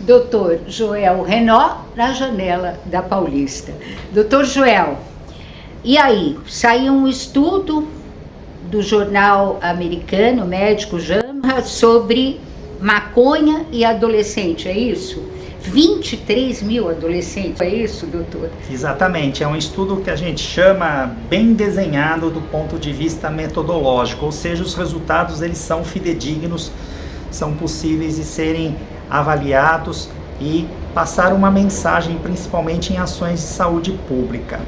Dr. Joel Renaud, na janela da Paulista. Dr. Joel, e aí? Saiu um estudo do jornal americano, médico JAMA, sobre maconha e adolescente, é isso? 23 mil adolescentes, é isso, doutor? Exatamente, é um estudo que a gente chama bem desenhado do ponto de vista metodológico, ou seja, os resultados eles são fidedignos, são possíveis de serem avaliados e passar uma mensagem, principalmente em ações de saúde pública.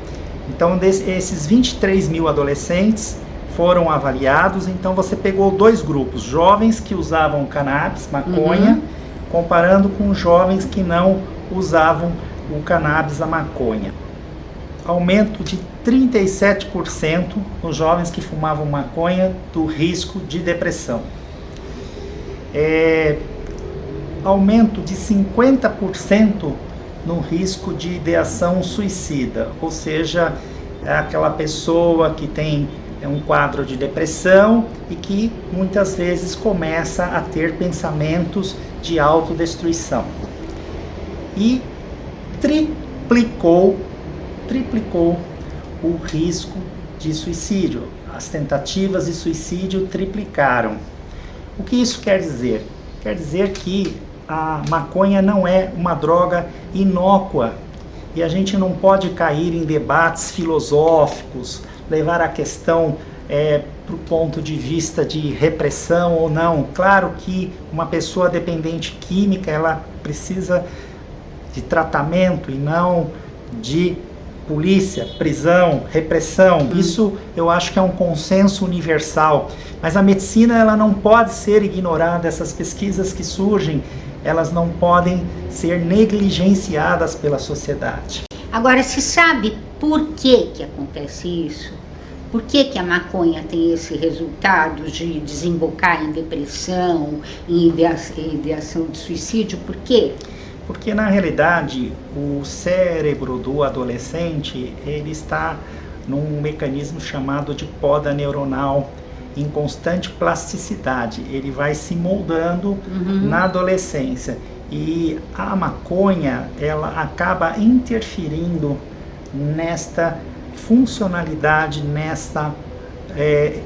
Então, esses 23 mil adolescentes foram avaliados, então você pegou dois grupos, jovens que usavam cannabis, maconha, comparando com jovens que não usavam o cannabis, a maconha. Aumento de 37% nos jovens que fumavam maconha do risco de depressão. Aumento de 50% no risco de ideação suicida, ou seja, é aquela pessoa que tem um quadro de depressão e que muitas vezes começa a ter pensamentos de autodestruição. E triplicou o risco de suicídio. As tentativas de suicídio triplicaram. O que isso quer dizer? Quer dizer que a maconha não é uma droga inócua e a gente não pode cair em debates filosóficos, levar a questão para o ponto de vista de repressão ou não. Claro que uma pessoa dependente química, ela precisa de tratamento e não de polícia, prisão, repressão. Isso eu acho que é um consenso universal. Mas a medicina ela não pode ser ignorada, essas pesquisas que surgem, elas não podem ser negligenciadas pela sociedade. Agora, se sabe por que acontece isso? Por que a maconha tem esse resultado de desembocar em depressão, em ideação de suicídio? Por quê? Porque na realidade o cérebro do adolescente ele está num mecanismo chamado de poda neuronal em constante plasticidade. Ele vai se moldando na adolescência e a maconha ela acaba interferindo nesta funcionalidade, nessa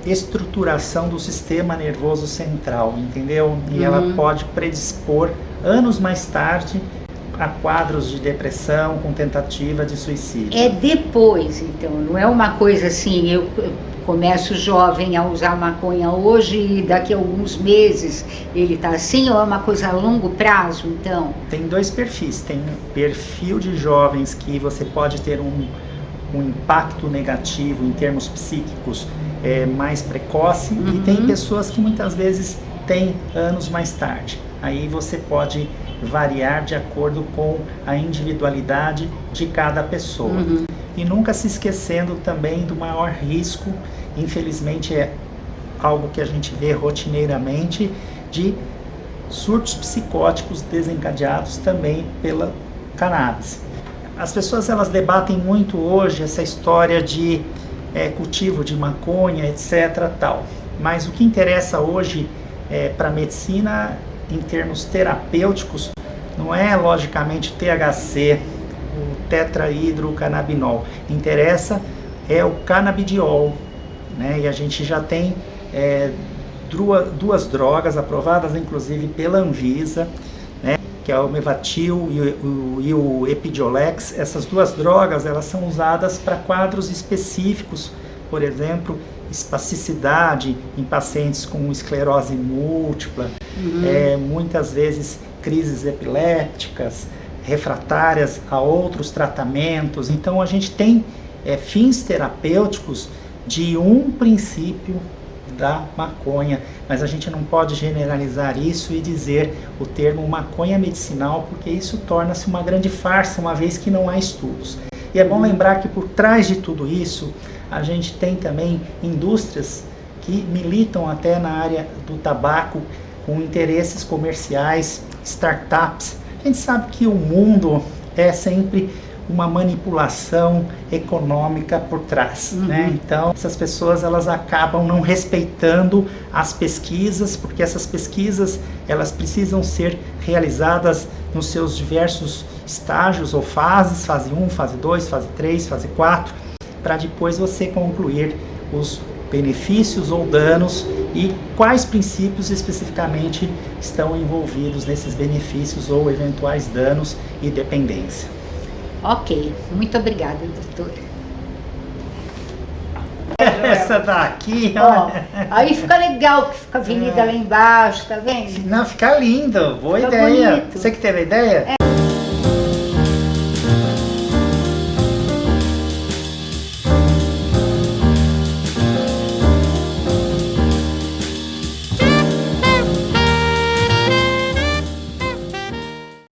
estruturação do sistema nervoso central, entendeu? E ela pode predispor anos mais tarde a quadros de depressão com tentativa de suicídio. É depois, então, não é uma coisa assim, eu começo jovem a usar maconha hoje e daqui a alguns meses ele está assim, ou é uma coisa a longo prazo, então? Tem dois perfis, tem um perfil de jovens que você pode ter um impacto negativo em termos psíquicos mais precoce e tem pessoas que muitas vezes têm anos mais tarde. Aí você pode variar de acordo com a individualidade de cada pessoa. E nunca se esquecendo também do maior risco, infelizmente é algo que a gente vê rotineiramente, de surtos psicóticos desencadeados também pela cannabis. As pessoas elas debatem muito hoje essa história de cultivo de maconha, etc. tal. Mas o que interessa hoje para a medicina em termos terapêuticos não é logicamente THC, o tetrahidrocannabinol. Interessa o canabidiol, né? E a gente já tem duas drogas aprovadas inclusive pela Anvisa, né? Que é o Mevatil e o Epidiolex. Essas duas drogas elas são usadas para quadros específicos, por exemplo, espasticidade em pacientes com esclerose múltipla, muitas vezes crises epilépticas, refratárias a outros tratamentos. Então a gente tem fins terapêuticos de um princípio da maconha, mas a gente não pode generalizar isso e dizer o termo maconha medicinal, porque isso torna-se uma grande farsa, uma vez que não há estudos. E é bom lembrar que por trás de tudo isso, a gente tem também indústrias que militam até na área do tabaco, com interesses comerciais, startups. A gente sabe que o mundo é sempre uma manipulação econômica por trás, né? Então, essas pessoas elas acabam não respeitando as pesquisas, porque essas pesquisas elas precisam ser realizadas nos seus diversos estágios ou fases, fase 1, fase 2, fase 3, fase 4, para depois você concluir os benefícios ou danos e quais princípios especificamente estão envolvidos nesses benefícios ou eventuais danos e dependência. Ok, muito obrigada, doutor. Essa daqui, ó, aí fica legal, que fica a avenida lá embaixo, tá vendo? Não, fica lindo, boa Fica ideia. bonito. Você que teve a ideia?